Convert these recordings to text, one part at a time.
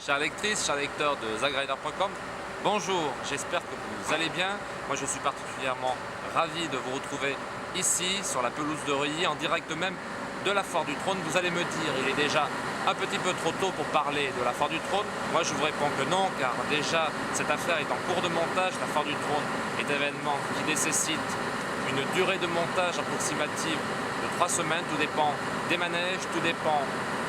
Chères lectrices, chers lecteurs de zagrider.com, bonjour, j'espère que vous allez bien. Moi je suis particulièrement ravi de vous retrouver ici sur la pelouse de Reuilly, en direct même de la Foire du Trône. Vous allez me dire, il est déjà un petit peu trop tôt pour parler de la Foire du Trône. Moi je vous réponds que non, car déjà cette affaire est en cours de montage. La Foire du Trône est un événement qui nécessite une durée de montage approximative de 3 semaines. Tout dépend des manèges, tout dépend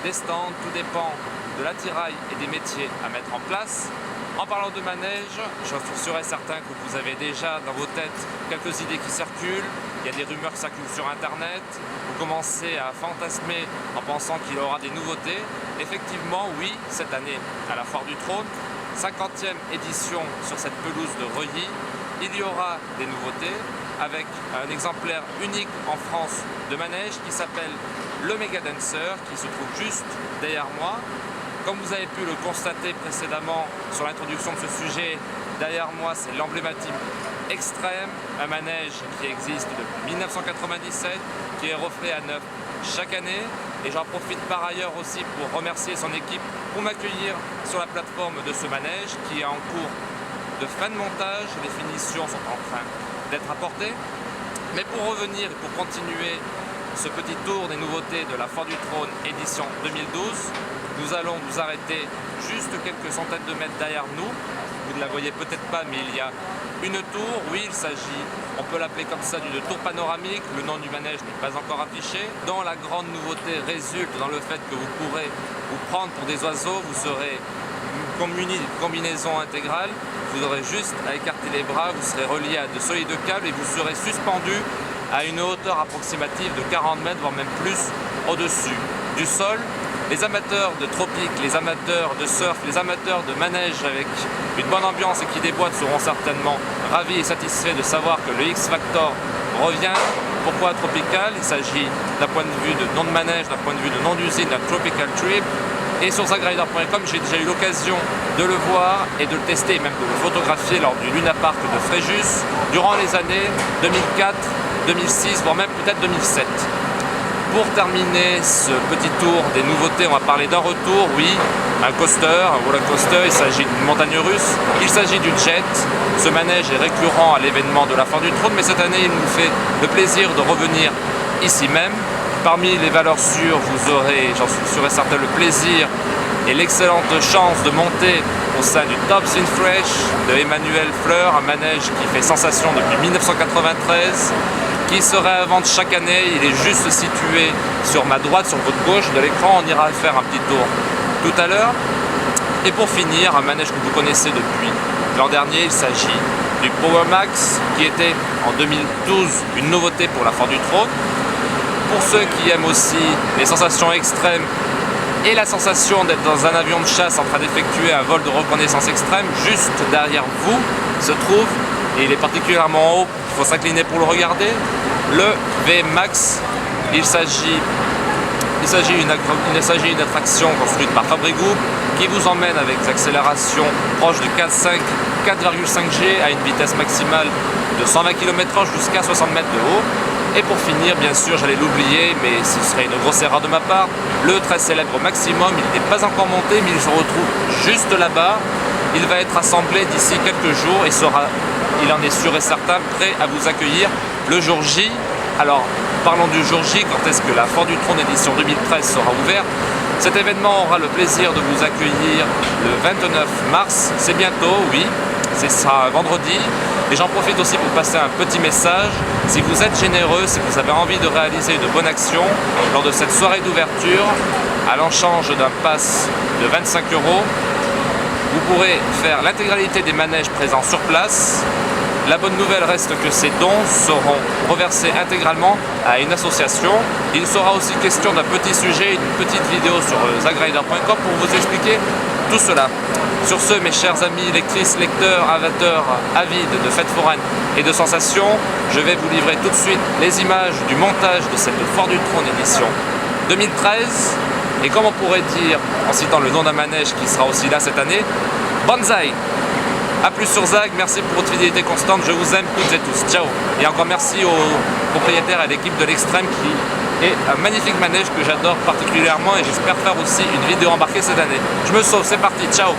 des stands, tout dépend de l'attirail et des métiers à mettre en place. En parlant de manège, je serais certain que vous avez déjà dans vos têtes quelques idées qui circulent. Il y a des rumeurs qui circulent sur internet. Vous commencez à fantasmer en pensant qu'il y aura des nouveautés. Effectivement, oui, cette année à la Foire du Trône, 50e édition sur cette pelouse de Reuilly, il y aura des nouveautés avec un exemplaire unique en France de manège qui s'appelle le Mega Dancer, qui se trouve juste derrière moi. Comme vous avez pu le constater précédemment sur l'introduction de ce sujet, derrière moi c'est l'emblématique Extreme, un manège qui existe depuis 1997, qui est refait à neuf chaque année. Et j'en profite par ailleurs aussi pour remercier son équipe pour m'accueillir sur la plateforme de ce manège qui est en cours de fin de montage. Les finitions sont en train d'être apportées. Mais pour revenir et pour continuer ce petit tour des nouveautés de la Foire du Trône édition 2012, nous allons nous arrêter juste quelques centaines de mètres derrière nous. Vous ne la voyez peut-être pas, mais il y a une tour. Oui, il s'agit, on peut l'appeler comme ça, d'une tour panoramique. Le nom du manège n'est pas encore affiché. Dont la grande nouveauté résulte dans le fait que vous pourrez vous prendre pour des oiseaux. Vous serez muni d'une combinaison intégrale. Vous aurez juste à écarter les bras. Vous serez relié à de solides câbles et vous serez suspendu à une hauteur approximative de 40 mètres, voire même plus, au-dessus du sol. Les amateurs de tropique, les amateurs de surf, les amateurs de manège avec une bonne ambiance et qui déboîtent seront certainement ravis et satisfaits de savoir que le X-Factor revient. Pourquoi tropical? Il s'agit d'un point de vue de nom de manège, d'un point de vue de nom d'usine, d'un Tropical Trip. Et sur zagrider.com, j'ai déjà eu l'occasion de le voir et de le tester, et même de le photographier lors du Luna Park de Fréjus durant les années 2004, 2006, voire même peut-être 2007. Pour terminer ce petit tour des nouveautés, on va parler d'un retour, oui, un coaster, un roller coaster. Il s'agit d'une montagne russe, il s'agit du jet. Ce manège est récurrent à l'événement de la Foire du Trône, mais cette année il nous fait le plaisir de revenir ici même. Parmi les valeurs sûres, vous aurez, j'en suis sûr et certain, le plaisir et l'excellente chance de monter au sein du Tops in Fresh de Emmanuel Fleur, un manège qui fait sensation depuis 1993. Qui sera à vendre chaque année. Il est juste situé sur ma droite, sur votre gauche de l'écran. On ira faire un petit tour tout à l'heure. Et pour finir, un manège que vous connaissez depuis l'an dernier, il s'agit du Power Max, qui était en 2012 une nouveauté pour la Foire du Trône. Pour ceux qui aiment aussi les sensations extrêmes et la sensation d'être dans un avion de chasse en train d'effectuer un vol de reconnaissance extrême, juste derrière vous se trouve, et il est particulièrement haut, il faut s'incliner pour le regarder, le V-Max. Il s'agit d'une attraction construite par Fabrigou qui vous emmène avec des accélérations proches de 4,5G à une vitesse maximale de 120 km/h jusqu'à 60 mètres de haut. Et pour finir, bien sûr, j'allais l'oublier, mais ce serait une grosse erreur de ma part, le très célèbre Maximum. Il n'est pas encore monté, mais il se retrouve juste là-bas. Il va être assemblé d'ici quelques jours et sera, il en est sûr et certain, prêt à vous accueillir le jour J. Alors, parlons du jour J, quand est-ce que la Foire du Trône édition 2013 sera ouverte. Cet événement aura le plaisir de vous accueillir le 29 mars, c'est bientôt, oui, c'est ça, vendredi. Et j'en profite aussi pour passer un petit message. Si vous êtes généreux, si vous avez envie de réaliser une bonne action lors de cette soirée d'ouverture, à l'échange d'un pass de 25 €, vous pourrez faire l'intégralité des manèges présents sur place. La bonne nouvelle reste que ces dons seront reversés intégralement à une association. Il sera aussi question d'un petit sujet, une petite vidéo sur zagrider.com pour vous expliquer tout cela. Sur ce, mes chers amis lectrices, lecteurs, amateurs, avides de fêtes foraines et de sensations, je vais vous livrer tout de suite les images du montage de cette Foire du Trône édition 2013. Et comme on pourrait dire, en citant le nom d'un manège qui sera aussi là cette année, Banzai! A plus sur Zag, merci pour votre fidélité constante, je vous aime toutes et tous, ciao! Et encore merci aux propriétaires et à l'équipe de l'Extrême qui et un magnifique manège que j'adore particulièrement et j'espère faire aussi une vidéo embarquée cette année. Je me sauve, c'est parti, ciao!